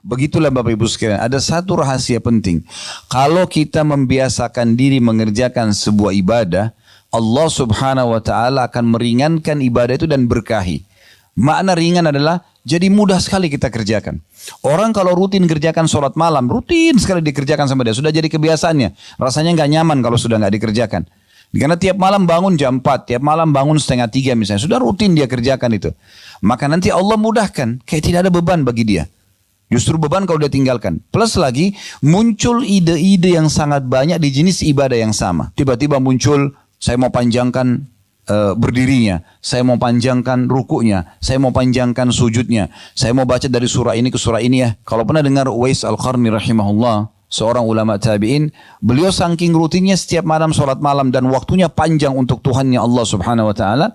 Begitulah Bapak Ibu sekalian, ada satu rahasia penting. Kalau kita membiasakan diri mengerjakan sebuah ibadah, Allah Subhanahu wa taala akan meringankan ibadah itu dan berkahi. Makna ringan adalah jadi mudah sekali kita kerjakan. Orang kalau rutin kerjakan sholat malam, rutin sekali dikerjakan sama dia, sudah jadi kebiasaannya. Rasanya nggak nyaman kalau sudah nggak dikerjakan. Karena tiap malam bangun jam 4, tiap malam bangun setengah 3 misalnya, sudah rutin dia kerjakan itu. Maka nanti Allah mudahkan, kayak tidak ada beban bagi dia. Justru beban kalau dia tinggalkan. Plus lagi muncul ide-ide yang sangat banyak di jenis ibadah yang sama. Tiba-tiba muncul, saya mau panjangkan berdirinya, saya mau panjangkan rukuknya, saya mau panjangkan sujudnya, saya mau baca dari surah ini ke surah ini ya. Kalau pernah dengar Uwais Al-Qarni rahimahullah, seorang ulama tabi'in, beliau saking rutinnya setiap malam sholat malam dan waktunya panjang untuk Tuhannya Allah Subhanahu wa taala,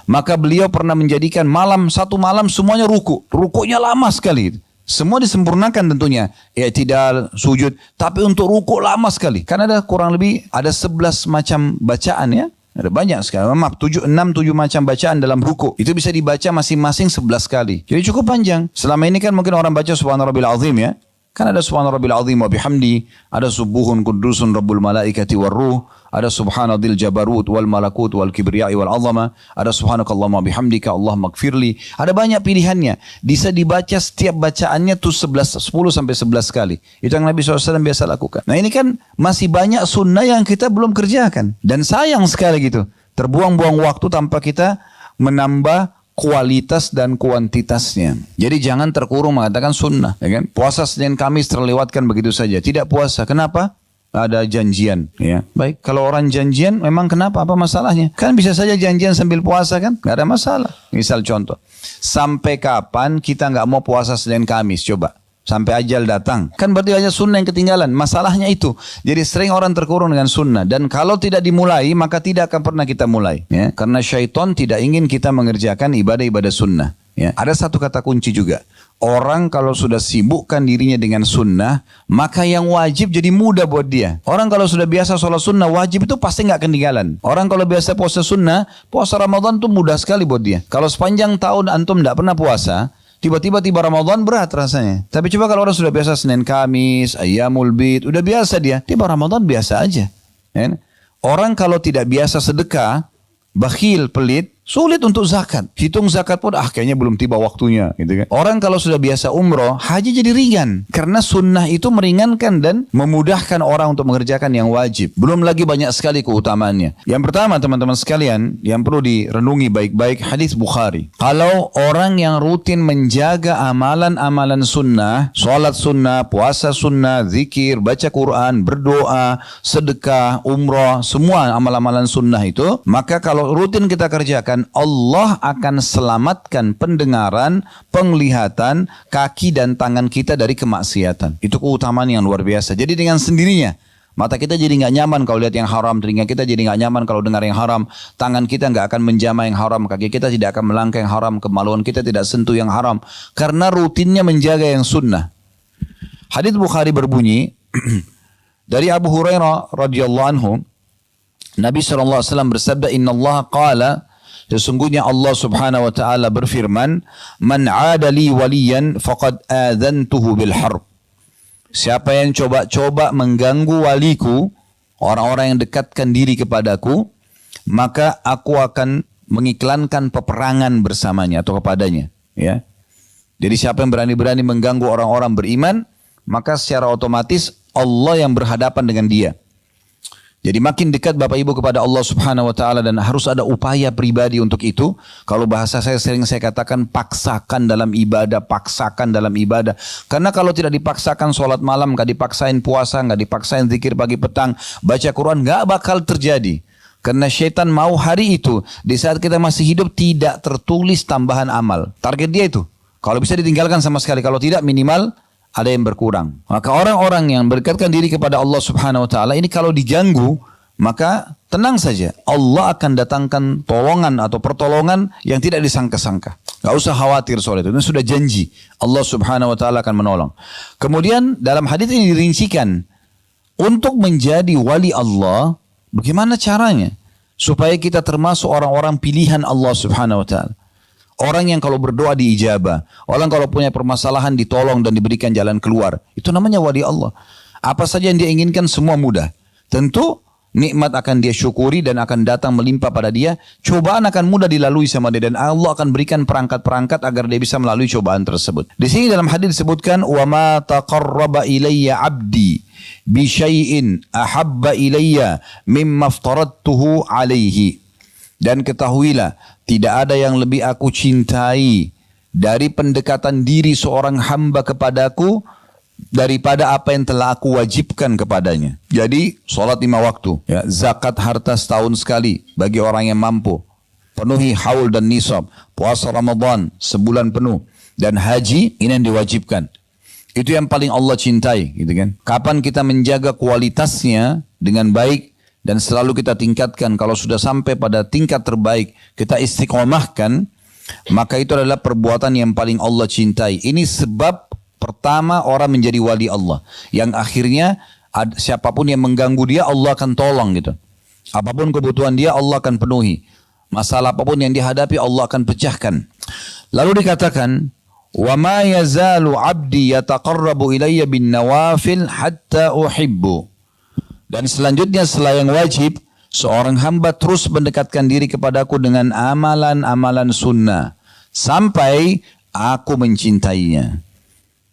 maka beliau pernah menjadikan satu malam semuanya rukuknya lama sekali. Semua disempurnakan tentunya, i'tidal, sujud, tapi untuk ruku lama sekali. Karena ada kurang lebih ada 11 macam bacaan ya. Ada banyak sekali, maaf 7 macam bacaan dalam ruku. Itu bisa dibaca masing-masing 11 kali. Jadi cukup panjang. Selama ini kan mungkin orang baca Subhana Rabbil Azim ya. Kan ada Subhana Rabbil Azim wa bihamdi, ada Subuhun Qudusun Rabbul Malaikati war Ruh, ada Subhanadil Jabarut wal Malakut wal Kibriyai wal Azama, ada Subhanakallahumma bihamdika Allahumma gfirli. Ada banyak pilihannya. Bisa dibaca setiap bacaannya tuh 10 sampai 11 kali. Itu yang Nabi SAW biasa lakukan. Nah ini kan masih banyak sunnah yang kita belum kerjakan. Dan sayang sekali gitu. Terbuang-buang waktu tanpa kita menambah kualitas dan kuantitasnya. Jadi jangan terkurung mengatakan sunnah. Ya kan? Puasa Senin Kamis terlewatkan begitu saja. Tidak puasa. Kenapa? Ada janjian. Ya. Baik, kalau orang janjian memang kenapa? Apa masalahnya? Kan bisa saja janjian sambil puasa kan? Gak ada masalah. Misal contoh. Sampai kapan kita gak mau puasa Senin Kamis? Coba. Sampai ajal datang. Kan berarti hanya sunnah yang ketinggalan. Masalahnya itu. Jadi sering orang terkurung dengan sunnah. Dan kalau tidak dimulai, maka tidak akan pernah kita mulai. Ya? Karena syaitan tidak ingin kita mengerjakan ibadah-ibadah sunnah. Ya? Ada satu kata kunci juga. Orang kalau sudah sibukkan dirinya dengan sunnah, maka yang wajib jadi mudah buat dia. Orang kalau sudah biasa sholat sunnah, wajib itu pasti nggak ketinggalan. Orang kalau biasa puasa sunnah, puasa Ramadan itu mudah sekali buat dia. Kalau sepanjang tahun antum nggak pernah puasa, tiba-tiba Ramadan berat rasanya. Tapi coba kalau orang sudah biasa Senin Kamis, Ayyamul Bid, udah biasa dia. Tiba Ramadan biasa aja. Ya? Orang kalau tidak biasa sedekah, bakhil, pelit, sulit untuk zakat. Hitung zakat pun kayaknya belum tiba waktunya gitu kan. Orang kalau sudah biasa umroh, haji jadi ringan. Karena sunnah itu meringankan dan memudahkan orang untuk mengerjakan yang wajib. Belum lagi banyak sekali keutamaannya. Yang pertama teman-teman sekalian, yang perlu direnungi baik-baik, hadis Bukhari. Kalau orang yang rutin menjaga amalan-amalan sunnah, sholat sunnah, puasa sunnah, zikir, baca Quran, berdoa, sedekah, umroh, semua amal-amalan sunnah itu, maka kalau rutin kita kerjakan, Allah akan selamatkan pendengaran, penglihatan, kaki dan tangan kita dari kemaksiatan. Itu keutamaan yang luar biasa. Jadi dengan sendirinya, mata kita jadi nggak nyaman kalau lihat yang haram, telinga kita jadi nggak nyaman kalau dengar yang haram, tangan kita nggak akan menjamah yang haram, kaki kita tidak akan melangkah yang haram, kemaluan kita tidak sentuh yang haram, karena rutinnya menjaga yang sunnah. Hadits Bukhari berbunyi dari Abu Hurairah radhiyallahu anhu, Nabi SAW bersabda, Inna Allah qala, sesungguhnya Allah Subhanahu wa taala berfirman, "Man 'ada li waliyan faqad adzantuhu bil harb." Siapa yang coba-coba mengganggu waliku, orang-orang yang dekatkan diri kepadaku, maka aku akan mengiklankan peperangan bersamanya atau kepadanya, ya. Jadi siapa yang berani-berani mengganggu orang-orang beriman, maka secara otomatis Allah yang berhadapan dengan dia. Jadi makin dekat Bapak Ibu kepada Allah Subhanahu wa taala, dan harus ada upaya pribadi untuk itu. Kalau bahasa saya sering saya katakan, paksakan dalam ibadah, paksakan dalam ibadah. Karena kalau tidak dipaksakan sholat malam, nggak dipaksain puasa, nggak dipaksain zikir pagi petang, baca Quran, nggak bakal terjadi. Karena syaitan mau hari itu, di saat kita masih hidup, tidak tertulis tambahan amal. Target dia itu. Kalau bisa ditinggalkan sama sekali, kalau tidak minimal ada yang berkurang. Maka orang-orang yang berdekatkan diri kepada Allah Subhanahu wa taala ini kalau diganggu, maka tenang saja. Allah akan datangkan tolongan atau pertolongan yang tidak disangka-sangka. Gak usah khawatir soal itu. Itu sudah janji. Allah Subhanahu wa taala akan menolong. Kemudian dalam hadis ini dirincikan, untuk menjadi wali Allah, bagaimana caranya supaya kita termasuk orang-orang pilihan Allah Subhanahu wa taala. Orang yang kalau berdoa diijabah. Orang kalau punya permasalahan ditolong dan diberikan jalan keluar. Itu namanya wali Allah. Apa saja yang dia inginkan semua mudah. Tentu nikmat akan dia syukuri dan akan datang melimpah pada dia. Cobaan akan mudah dilalui sama dia. Dan Allah akan berikan perangkat-perangkat agar dia bisa melalui cobaan tersebut. Di sini dalam hadis disebutkan, وَمَا تَقَرَّبَ إِلَيَّ عَبْدِي بِشَيْءٍ أَحَبَّ إِلَيَّ مِمَّا افْتَرَضْتُهُ عَلَيْهِ. Dan ketahuilah, tidak ada yang lebih aku cintai dari pendekatan diri seorang hamba kepadaku daripada apa yang telah aku wajibkan kepadanya. Jadi, sholat 5 waktu, ya, zakat harta setahun sekali bagi orang yang mampu, penuhi haul dan nisab, puasa Ramadan sebulan penuh, dan haji ini yang diwajibkan. Itu yang paling Allah cintai, gitu kan? Kapan kita menjaga kualitasnya dengan baik dan selalu kita tingkatkan, kalau sudah sampai pada tingkat terbaik, kita istiqomahkan, maka itu adalah perbuatan yang paling Allah cintai. Ini sebab pertama orang menjadi wali Allah. Yang akhirnya siapapun yang mengganggu dia, Allah akan tolong gitu. Apapun kebutuhan dia, Allah akan penuhi. Masalah apapun yang dihadapi, Allah akan pecahkan. Lalu dikatakan, وَمَا يَزَالُ عَبْدِي يَتَقَرَّبُ إِلَيَّ بِالنَّوَافِلْ حَتَّى أُحِبُّ. Dan selanjutnya setelah yang wajib, seorang hamba terus mendekatkan diri kepadaku dengan amalan-amalan sunnah. Sampai aku mencintainya.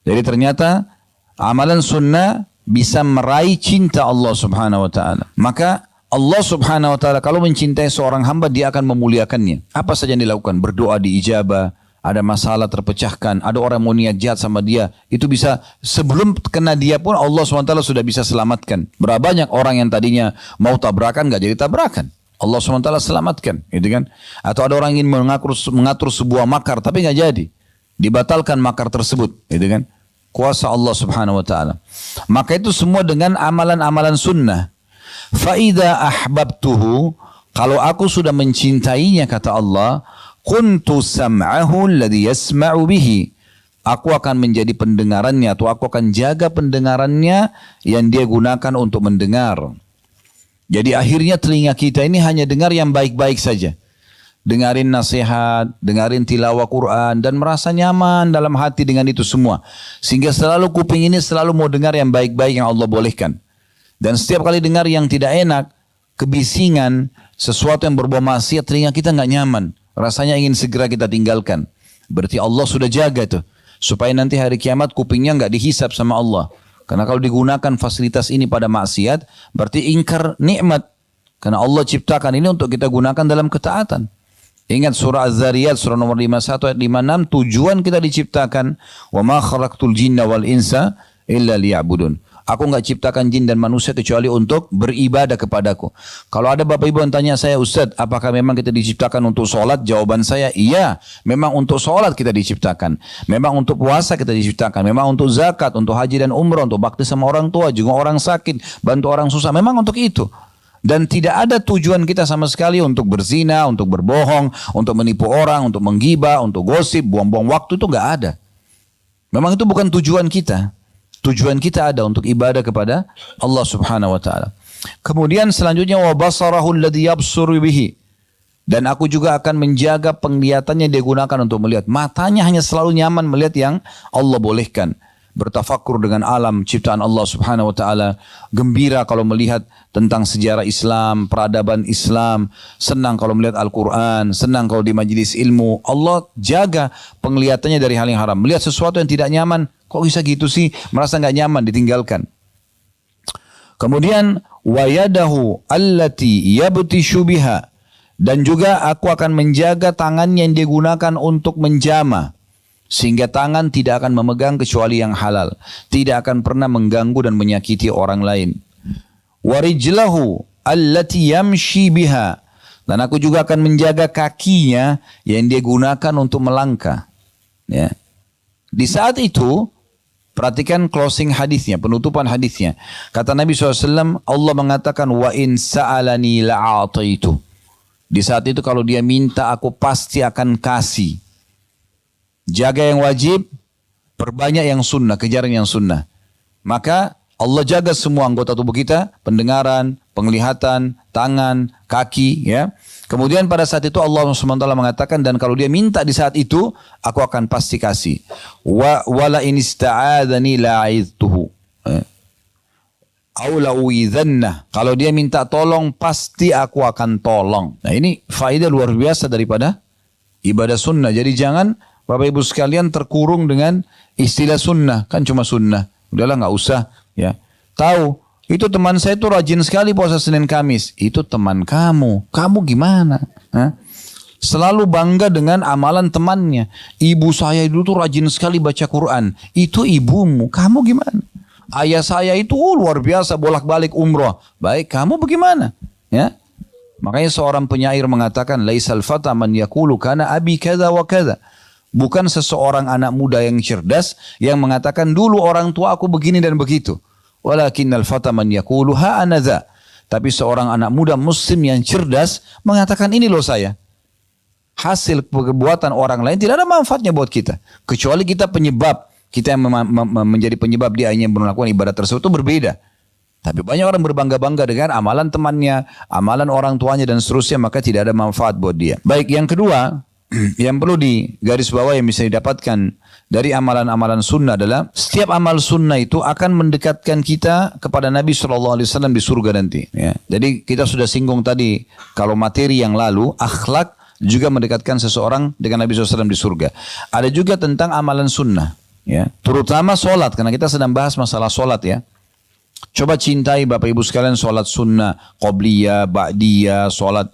Jadi ternyata amalan sunnah bisa meraih cinta Allah subhanahu wa ta'ala. Maka Allah subhanahu wa ta'ala kalau mencintai seorang hamba, dia akan memuliakannya. Apa saja yang dilakukan? Berdoa diijabah. Ada masalah terpecahkan, ada orang mau niat jahat sama dia, itu bisa sebelum kena dia pun Allah SWT sudah bisa selamatkan. Berapa banyak orang yang tadinya mau tabrakan gak jadi tabrakan, Allah SWT selamatkan, gitu kan? Atau ada orang ingin mengatur sebuah makar tapi gak jadi, dibatalkan makar tersebut, gitu kan? Kuasa Allah Subhanahu Wa Taala. Maka itu semua dengan amalan-amalan sunnah. Faida ahbabtuhu, kalau aku sudah mencintainya, kata Allah, kuntu sam'ahu alladhi yasma'u bihi. Aku akan menjadi pendengarannya, atau aku akan jaga pendengarannya yang dia gunakan untuk mendengar. Jadi akhirnya telinga kita ini hanya dengar yang baik-baik saja. Dengarin nasihat, dengarin tilawah Quran, dan merasa nyaman dalam hati dengan itu semua. Sehingga selalu kuping ini selalu mau dengar yang baik-baik yang Allah bolehkan. Dan setiap kali dengar yang tidak enak, kebisingan, sesuatu yang berbau maksiat, telinga kita nggak nyaman. Rasanya ingin segera kita tinggalkan. Berarti Allah sudah jaga tuh. Supaya nanti hari kiamat kupingnya nggak dihisap sama Allah. Karena kalau digunakan fasilitas ini pada maksiat, berarti ingkar nikmat. Karena Allah ciptakan ini untuk kita gunakan dalam ketaatan. Ingat surah Az-Zariyat, surah nomor 51 ayat 56, tujuan kita diciptakan. Wa ma khalaqtul jinna wal insa illa liya'budun. Aku enggak ciptakan jin dan manusia kecuali untuk beribadah kepadaku. Kalau ada bapak ibu yang tanya saya, Ustaz, apakah memang kita diciptakan untuk sholat? Jawaban saya, iya. Memang untuk sholat kita diciptakan. Memang untuk puasa kita diciptakan. Memang untuk zakat, untuk haji dan umrah, untuk bakti sama orang tua, juga orang sakit, bantu orang susah. Memang untuk itu. Dan tidak ada tujuan kita sama sekali untuk berzina, untuk berbohong, untuk menipu orang, untuk menggibah, untuk gosip, buang-buang waktu, itu enggak ada. Memang itu bukan tujuan kita. Tujuan kita ada untuk ibadah kepada Allah Subhanahu wa taala. Kemudian selanjutnya wa basarahu alladhi yabsuru bihi. Dan aku juga akan menjaga penglihatannya dia gunakan untuk melihat. Matanya hanya selalu nyaman melihat yang Allah bolehkan. Bertafakur dengan alam ciptaan Allah Subhanahu wa taala, gembira kalau melihat tentang sejarah Islam, peradaban Islam, senang kalau melihat Al-Qur'an, senang kalau di majelis ilmu. Allah jaga penglihatannya dari hal yang haram. Melihat sesuatu yang tidak nyaman, kok bisa gitu sih? Merasa enggak nyaman, ditinggalkan. Kemudian wa yadahu allati yabtishu biha, dan juga aku akan menjaga tangannya yang digunakan untuk menjamah. Sehingga tangan tidak akan memegang kecuali yang halal. Tidak akan pernah mengganggu dan menyakiti orang lain. Warijlahu allati yamshi biha. Dan aku juga akan menjaga kakinya yang dia gunakan untuk melangkah. Ya. Di saat itu, perhatikan closing hadisnya, penutupan hadisnya. Kata Nabi SAW, Allah mengatakan, wa in sa'alani la'ataitu. Di saat itu kalau dia minta, aku pasti akan kasih. Jaga yang wajib, perbanyak yang sunnah, kejar yang sunnah. Maka Allah jaga semua anggota tubuh kita, pendengaran, penglihatan, tangan, kaki, ya. Kemudian pada saat itu Allah SWT mengatakan, dan kalau dia minta di saat itu, aku akan pasti kasih. Wala in ista'adhani la'idtuhu. Au la'uidhanna. Kalau dia minta tolong, pasti aku akan tolong. Nah ini faedah luar biasa daripada ibadah sunnah. Jadi jangan Bapak Ibu sekalian terkurung dengan istilah sunnah. Kan cuma sunnah. Udahlah nggak usah. Ya. Tahu, itu teman saya itu rajin sekali puasa Senin Kamis. Itu teman kamu. Kamu gimana? Hah? Selalu bangga dengan amalan temannya. Ibu saya dulu tuh rajin sekali baca Quran. Itu ibumu. Kamu gimana? Ayah saya itu luar biasa bolak-balik umroh. Baik, kamu bagaimana? Ya. Makanya seorang penyair mengatakan, laisal fata man yaqulu kana abi kadza wa kadza. Bukan seseorang anak muda yang cerdas yang mengatakan dulu orang tua aku begini dan begitu. Walakinnal fata man yaqulu ha ana dza. Tapi seorang anak muda muslim yang cerdas mengatakan ini loh saya. Hasil perbuatan orang lain tidak ada manfaatnya buat kita. Kecuali kita penyebab. Kita yang menjadi penyebab dia hanya melakukan ibadah tersebut itu berbeda. Tapi banyak orang berbangga-bangga dengan amalan temannya, amalan orang tuanya dan seterusnya, maka tidak ada manfaat buat dia. Baik, yang kedua, yang perlu di garis bawah yang bisa didapatkan dari amalan-amalan sunnah adalah setiap amal sunnah itu akan mendekatkan kita kepada Nabi SAW di surga nanti. Ya. Jadi kita sudah singgung tadi, kalau materi yang lalu, akhlak juga mendekatkan seseorang dengan Nabi SAW di surga. Ada juga tentang amalan sunnah. Ya, terutama solat, karena kita sedang bahas masalah solat ya. Coba cintai Bapak Ibu sekalian solat sunnah, qobliyah, ba'diyah, solat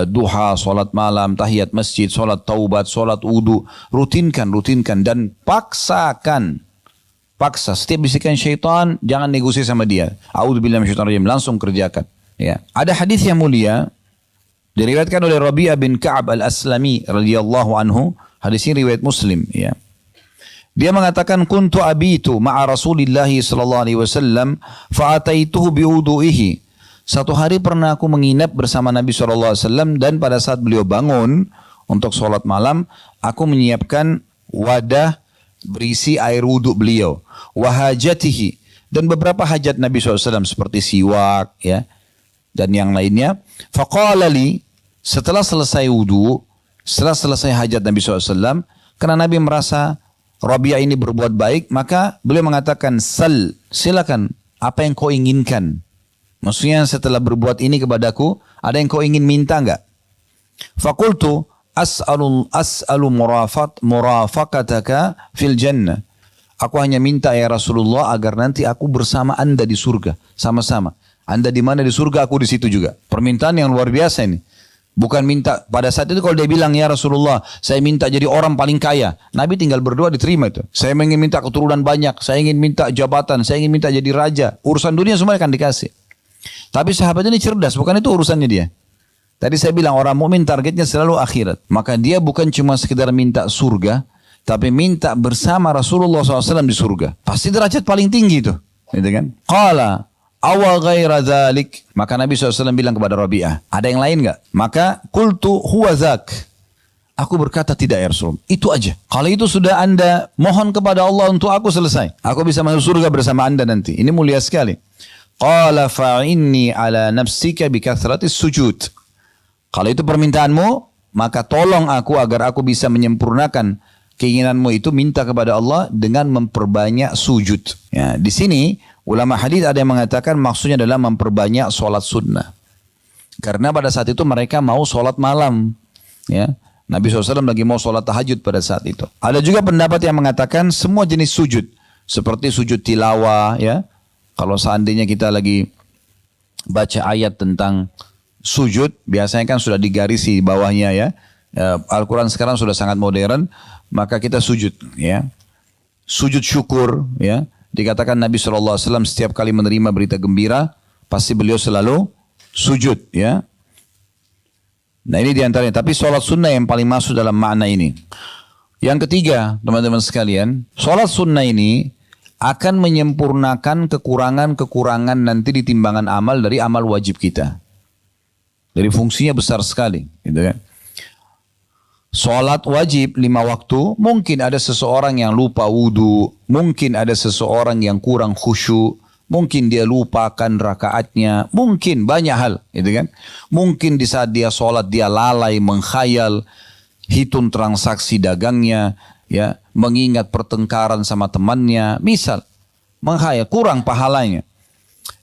duha, solat malam, tahiyat masjid, solat taubat, solat wudu. Rutinkan dan paksakan. Paksa, setiap bisikan syaitan jangan negosiasi sama dia. A'udzubillahi minasyaitonir rajim, langsung kerjakan. Ya. Ada hadis yang mulia diriwayatkan oleh Rabi'ah bin Ka'ab al-Aslami radhiyallahu anhu. Hadis ini riwayat Muslim ya. Dia mengatakan kuntu abitu ma'a Rasulillah sallallahu alaihi wasallam fa ataituhu biwudu'ihi. Satu hari pernah aku menginap bersama Nabi sallallahu alaihi wasallam dan pada saat beliau bangun untuk sholat malam, aku menyiapkan wadah berisi air wudhu beliau, wahajatihi, dan beberapa hajat Nabi SAW seperti siwak ya dan yang lainnya. Faqala li, setelah selesai wudhu, setelah selesai hajat Nabi SAW, karena Nabi merasa Rabi'ah ini berbuat baik, maka beliau mengatakan, sal, silakan, apa yang kau inginkan? Maksudnya setelah berbuat ini kepadaku, ada yang kau ingin minta enggak? Fakultu, as'alu murafaqataka fil jannah. Aku hanya minta ya Rasulullah agar nanti aku bersama anda di surga, sama-sama. Anda di mana di surga, aku di situ juga. Permintaan yang luar biasa ini. Bukan minta, pada saat itu kalau dia bilang ya Rasulullah saya minta jadi orang paling kaya, Nabi tinggal berdoa diterima itu. Saya ingin minta keturunan banyak, saya ingin minta jabatan, saya ingin minta jadi raja. Urusan dunia semua akan dikasih. Tapi sahabat ini cerdas, bukan itu urusannya dia. Tadi saya bilang orang mukmin targetnya selalu akhirat. Maka dia bukan cuma sekedar minta surga, tapi minta bersama Rasulullah SAW di surga. Pasti derajat paling tinggi itu. Gitu kan? Qala awa ghaira dzalik, maka Nabi SAW bilang kepada Rabi'ah, ada yang lain enggak? Maka qultu huwa dzak, aku berkata tidak ya Rasul, itu aja. Kalau itu sudah anda mohon kepada Allah untuk aku, selesai, aku bisa masuk surga bersama anda nanti. Ini mulia sekali. Qala fa'inni ala nafsika bikathratis sujud, kalau itu permintaanmu, maka tolong aku agar aku bisa menyempurnakan keinginanmu itu, minta kepada Allah dengan memperbanyak sujud. Ya, di sini ulama hadis ada yang mengatakan maksudnya adalah memperbanyak sholat sunnah. Karena pada saat itu mereka mau sholat malam. Ya. Nabi SAW lagi mau sholat tahajud pada saat itu. Ada juga pendapat yang mengatakan semua jenis sujud. Seperti sujud tilawah. Ya. Kalau seandainya kita lagi baca ayat tentang sujud, biasanya kan sudah digarisi di bawahnya ya. Al-Quran sekarang sudah sangat modern. Maka kita sujud. Ya. Sujud syukur. Ya. Dikatakan Nabi SAW setiap kali menerima berita gembira, pasti beliau selalu sujud. Ya. Nah ini diantaranya. Tapi sholat sunnah yang paling masuk dalam makna ini. Yang ketiga, teman-teman sekalian, sholat sunnah ini akan menyempurnakan kekurangan-kekurangan nanti di timbangan amal dari amal wajib kita. Dari fungsinya besar sekali. Gitu kan. Sholat wajib 5 waktu, mungkin ada seseorang yang lupa wudu, mungkin ada seseorang yang kurang khusyuk, Mungkin dia lupakan rakaatnya, mungkin banyak hal, gitu kan? Mungkin di saat dia sholat dia lalai menghayal, hitung transaksi dagangnya, ya, mengingat pertengkaran sama temannya, misal menghayal, kurang pahalanya.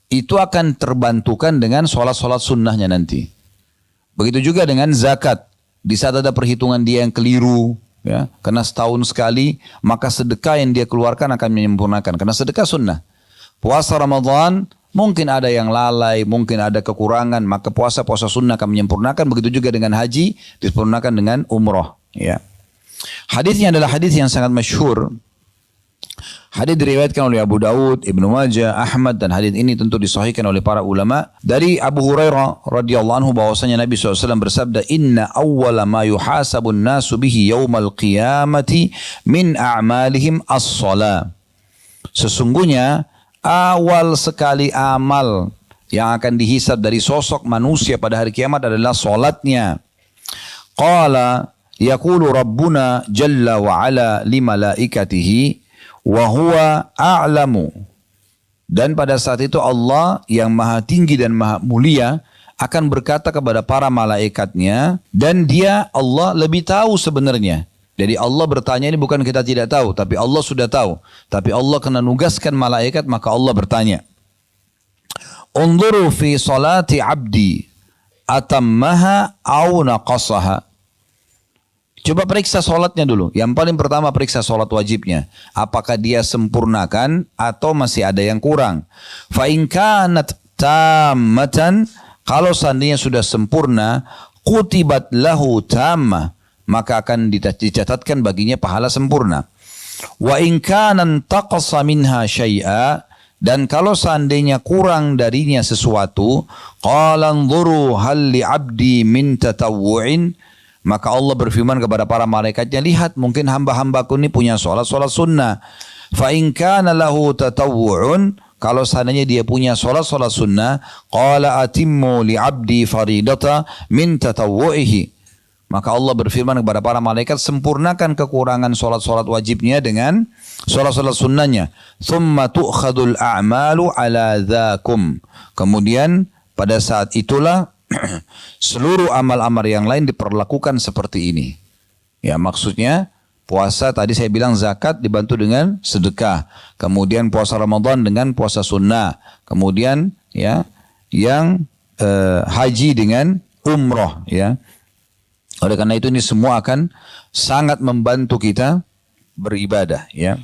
Itu akan terbantukan dengan sholat-sholat sunnahnya nanti. Begitu juga dengan zakat. Di saat ada perhitungan dia yang keliru, ya, karena setahun sekali, maka sedekah yang dia keluarkan akan menyempurnakan. Karena sedekah sunnah. Puasa Ramadan, mungkin ada yang lalai, mungkin ada kekurangan, maka puasa-puasa sunnah akan menyempurnakan. Begitu juga dengan haji, disempurnakan dengan umroh. Ya. Hadisnya adalah hadis yang sangat masyhur. Hadis diriwayatkan oleh Abu Daud, Ibnu Majah, Ahmad, dan hadis ini tentu disahihkan oleh para ulama. Dari Abu Hurairah radhiyallahu anhu bahwasanya Nabi SAW bersabda, Inna awwala ma yuhasabun nasu bihi yawmal qiyamati min a'malihim as-salah. Sesungguhnya awal sekali amal yang akan dihisab dari sosok manusia pada hari kiamat adalah solatnya. Qala yaqulu Rabbuna jalla wa ala li malaikatihi wa huwa a'lamu. Dan pada saat itu Allah yang maha tinggi dan maha mulia akan berkata kepada para malaikatnya, dan dia Allah lebih tahu sebenarnya. Jadi Allah bertanya ini bukan kita tidak tahu, tapi Allah sudah tahu. Tapi Allah kena nugaskan malaikat, maka Allah bertanya. Unzuru fi salati abdi atammaha au naqasaha. Coba periksa solatnya dulu. Yang paling pertama periksa solat wajibnya. Apakah dia sempurnakan atau masih ada yang kurang. Fa in kanat tammatan, kalau seandainya sudah sempurna, kutibat lahu tammah, maka akan dicatatkan baginya pahala sempurna. Wa in kana taqasa minha syai'a, dan kalau seandainya kurang darinya sesuatu, qala anzuru hal li 'abdi min tatawwu'in, maka Allah berfirman kepada para malaikatnya, lihat mungkin hamba-hambaku ini punya solat sunnah. Fa in kana lahu tatawwu'un, kalau seandainya dia punya solat sunnah, qala atimmu li 'abdi faridata min tatawwu'ihi, maka Allah berfirman kepada para malaikat, sempurnakan kekurangan solat wajibnya dengan solat sunnahnya. Thumma tu'khadul a'malu ala dhakum. Kemudian pada saat itulah seluruh amal-amal yang lain diperlakukan seperti ini. Ya, maksudnya puasa tadi saya bilang zakat dibantu dengan sedekah. Kemudian puasa Ramadan dengan puasa sunnah. Kemudian ya yang haji dengan umroh, ya. Oleh karena itu ini semua akan sangat membantu kita beribadah, ya.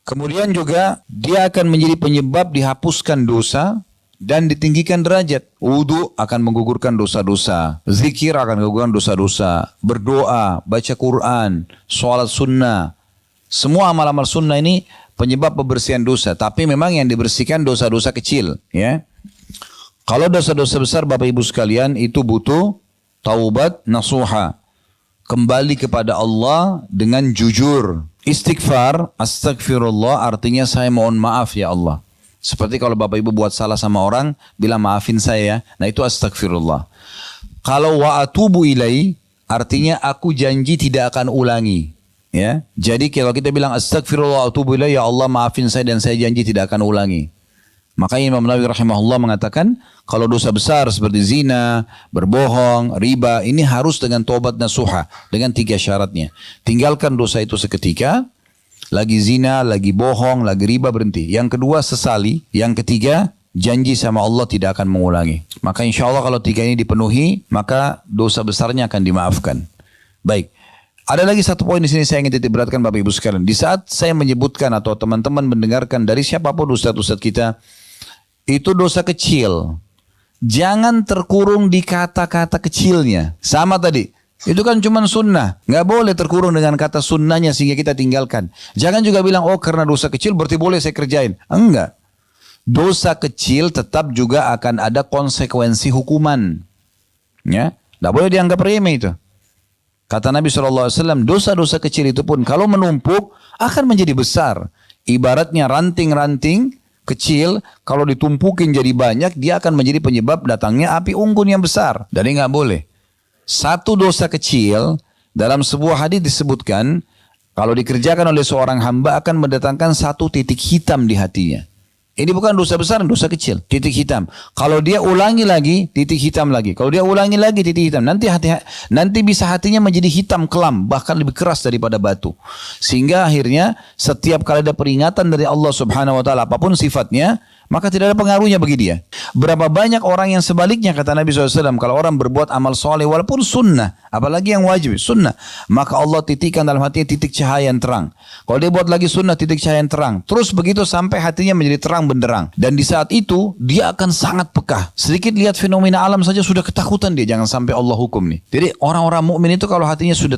Kemudian juga dia akan menjadi penyebab dihapuskan dosa dan ditinggikan derajat. Wudu akan menggugurkan dosa-dosa, zikir akan menggugurkan dosa-dosa, berdoa, baca Quran, sholat sunnah. Semua amal-amal sunnah ini penyebab pembersihan dosa. Tapi memang yang dibersihkan dosa-dosa kecil, ya. Kalau dosa-dosa besar Bapak Ibu sekalian itu butuh taubat nasuha, kembali kepada Allah dengan jujur. Istighfar, astagfirullah, artinya saya mohon maaf ya Allah. Seperti kalau Bapak Ibu buat salah sama orang, bilang maafin saya. Nah itu astagfirullah. Kalau wa atubu ilai, artinya aku janji tidak akan ulangi. Ya, jadi kalau kita bilang astagfirullah wa atubu ilai, ya Allah maafin saya dan saya janji tidak akan ulangi. Makanya Imam Nawawi rahimahullah mengatakan, kalau dosa besar seperti zina, berbohong, riba, ini harus dengan tobat nasuha, dengan 3 syaratnya. Tinggalkan dosa itu seketika, lagi zina, lagi bohong, lagi riba, berhenti. Yang kedua sesali, yang ketiga janji sama Allah tidak akan mengulangi. Maka insya Allah kalau 3 ini dipenuhi, maka dosa besarnya akan dimaafkan. Baik. Ada lagi satu poin di sini saya ingin titik beratkan Bapak Ibu sekalian. Di saat saya menyebutkan atau teman-teman mendengarkan dari siapapun ustadz-ustadz kita, itu dosa kecil. Jangan terkurung di kata-kata kecilnya. Sama tadi. Itu kan cuma sunnah. Nggak boleh terkurung dengan kata sunnahnya sehingga kita tinggalkan. Jangan juga bilang, oh karena dosa kecil berarti boleh saya kerjain. Enggak. Dosa kecil tetap juga akan ada konsekuensi hukuman. Ya, nggak boleh dianggap remeh itu. Kata Nabi SAW, dosa-dosa kecil itu pun kalau menumpuk akan menjadi besar. Ibaratnya ranting-ranting kecil, kalau ditumpukin jadi banyak, dia akan menjadi penyebab datangnya api unggun yang besar. Jadi nggak boleh. Satu dosa kecil, dalam sebuah hadis disebutkan, kalau dikerjakan oleh seorang hamba akan mendatangkan 1 titik hitam di hatinya. Ini bukan dosa besar, dosa kecil, titik hitam. Kalau dia ulangi lagi, titik hitam lagi. Kalau dia ulangi lagi, titik hitam. Nanti bisa hatinya menjadi hitam kelam, bahkan lebih keras daripada batu. Sehingga akhirnya setiap kali ada peringatan dari Allah Subhanahu Wa Taala, apapun sifatnya, maka tidak ada pengaruhnya bagi dia. Berapa banyak orang yang sebaliknya, kata Nabi SAW, kalau orang berbuat amal soleh walaupun sunnah, apalagi yang wajib, sunnah, maka Allah titikkan dalam hatinya titik cahaya yang terang. Kalau dia buat lagi sunnah, titik cahaya yang terang. Terus begitu sampai hatinya menjadi terang benderang. Dan di saat itu, dia akan sangat peka. Sedikit lihat fenomena alam saja sudah ketakutan dia, jangan sampai Allah hukum nih. Jadi orang-orang mukmin itu kalau hatinya sudah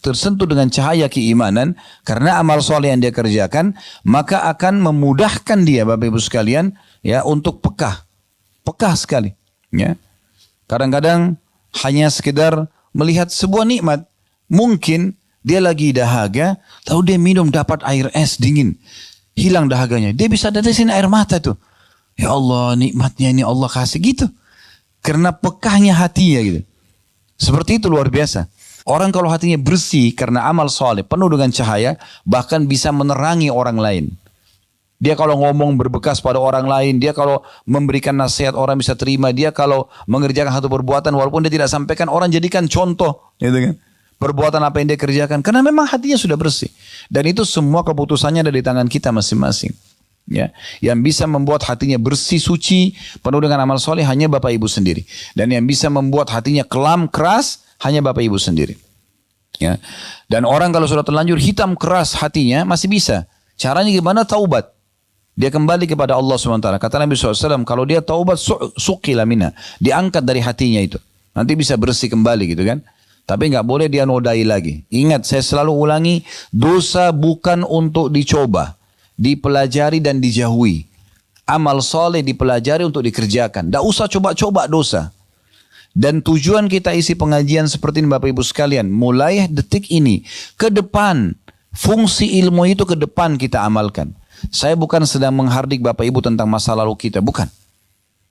tersentuh dengan cahaya keimanan karena amal soleh yang dia kerjakan, maka akan memudahkan dia, Bapak Ibu sekalian, ya, untuk peka sekali, ya. Kadang-kadang hanya sekedar melihat sebuah nikmat, mungkin dia lagi dahaga, tahu dia minum dapat air es dingin, hilang dahaganya, dia bisa tetesin air mata tuh. Ya Allah, nikmatnya ini Allah kasih gitu, karena pekahnya hatinya gitu. Seperti itu, luar biasa. Orang kalau hatinya bersih karena amal soleh, penuh dengan cahaya, bahkan bisa menerangi orang lain. Dia kalau ngomong berbekas pada orang lain, dia kalau memberikan nasihat orang bisa terima, dia kalau mengerjakan satu perbuatan walaupun dia tidak sampaikan, orang jadikan contoh, gitu kan? Perbuatan apa yang dia kerjakan, karena memang hatinya sudah bersih. Dan itu semua keputusannya ada di tangan kita masing-masing. Ya, yang bisa membuat hatinya bersih, suci, penuh dengan amal soleh hanya Bapak Ibu sendiri. Dan yang bisa membuat hatinya kelam, keras, hanya Bapak Ibu sendiri. Ya. Dan orang kalau sudah terlanjur hitam keras hatinya masih bisa. Caranya gimana? Taubat. Dia kembali kepada Allah SWT. Kata Nabi SAW, kalau dia taubat, suqila mina. Diangkat dari hatinya itu. Nanti bisa bersih kembali gitu kan. Tapi nggak boleh dia nodai lagi. Ingat, saya selalu ulangi, dosa bukan untuk dicoba, dipelajari dan dijauhi. Amal soleh dipelajari untuk dikerjakan. Nggak usah coba-coba dosa. Dan tujuan kita isi pengajian seperti ini Bapak Ibu sekalian, mulai detik ini ke depan, fungsi ilmu itu ke depan kita amalkan. Saya bukan sedang menghardik Bapak Ibu tentang masa lalu kita, bukan.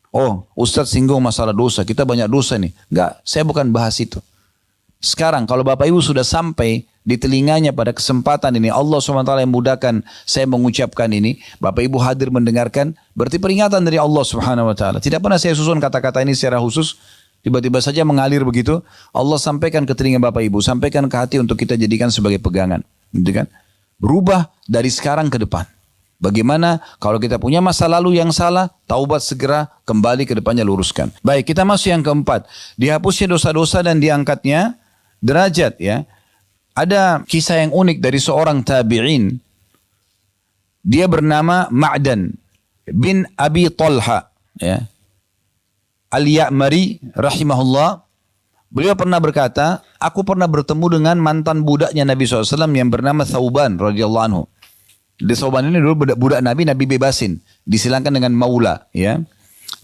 Oh, Ustadz singgung masalah dosa, kita banyak dosa nih. Enggak, saya bukan bahas itu. Sekarang kalau Bapak Ibu sudah sampai di telinganya pada kesempatan ini, Allah SWT yang mudahkan saya mengucapkan ini, Bapak Ibu hadir mendengarkan, berarti peringatan dari Allah SWT. Tidak pernah saya susun kata-kata ini secara khusus, tiba-tiba saja mengalir begitu. Allah sampaikan ke telinga Bapak Ibu, sampaikan ke hati untuk kita jadikan sebagai pegangan, gitu kan? Berubah dari sekarang ke depan. Bagaimana kalau kita punya masa lalu yang salah, taubat segera, kembali ke depannya, luruskan. Baik, kita masuk yang keempat. Dihapusnya dosa-dosa dan diangkatnya derajat, ya. Ada kisah yang unik dari seorang tabi'in. Dia bernama Ma'dan bin Abi Talha, ya. Al-Ya'mari rahimahullah. Beliau pernah berkata, aku pernah bertemu dengan mantan budaknya Nabi SAW yang bernama Thauban radhiyallahu anhu. Di Thauban ini dulu budak Nabi, Nabi bebasin, disilangkan dengan maula, ya.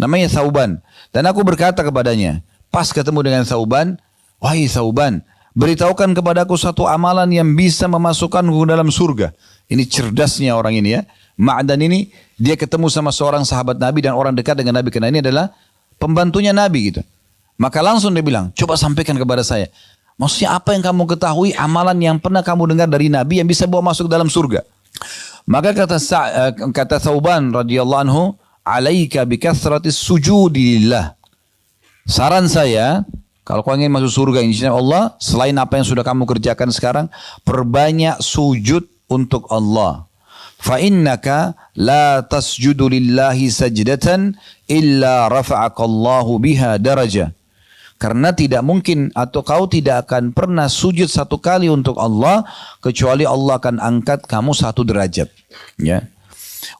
Namanya Thauban. Dan aku berkata kepadanya, pas ketemu dengan Thauban, wahai Thauban, beritahukan kepadaku satu amalan yang bisa memasukkanku ke dalam surga. Ini cerdasnya orang ini, ya. Ma'dan ini, dia ketemu sama seorang sahabat Nabi dan orang dekat dengan Nabi, karena ini adalah pembantunya Nabi gitu. Maka langsung dia bilang, coba sampaikan kepada saya. Maksudnya apa yang kamu ketahui, amalan yang pernah kamu dengar dari Nabi yang bisa bawa masuk dalam surga. Maka kata Thauban radhiyallahu anhu, alaika bikathratis sujudi lillah. Saran saya, kalau kau ingin masuk surga insya Allah, selain apa yang sudah kamu kerjakan sekarang, perbanyak sujud untuk Allah. فَإِنَّكَ لَا تَسْجُدُ لِلَّهِ سَجْدَةً إِلَّا رَفَعَكَ اللَّهُ بِهَا دَرَجَةً. Karena tidak mungkin atau kau tidak akan pernah sujud satu kali untuk Allah kecuali Allah akan angkat kamu satu derajat. Ya.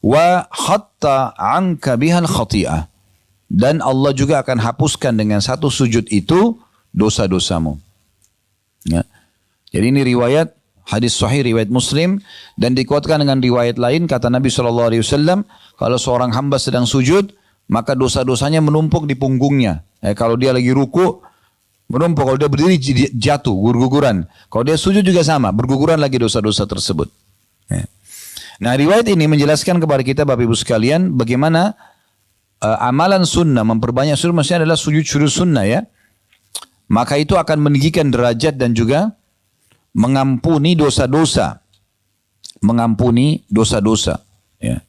Wa hatta anka bihal khati'ah. Dan Allah juga akan hapuskan dengan satu sujud itu dosa-dosamu. Ya. Jadi ini riwayat hadis sahih riwayat Muslim dan dikuatkan dengan riwayat lain kata Nabi SAW, kalau seorang hamba sedang sujud maka dosa-dosanya menumpuk di punggungnya. Kalau dia lagi ruku menumpuk, kalau dia berdiri jatuh gugur-guguran. Kalau dia sujud juga sama, berguguran lagi dosa-dosa tersebut. Nah, riwayat ini menjelaskan kepada kita Bapak Ibu sekalian bagaimana amalan sunnah, memperbanyak sunnah maksudnya adalah sujud sunnah, ya. Maka itu akan meninggikan derajat dan juga mengampuni dosa-dosa. Mengampuni dosa-dosa. Ya.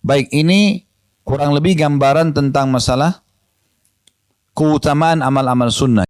Baik, ini kurang lebih gambaran tentang masalah keutamaan amal-amal sunnah.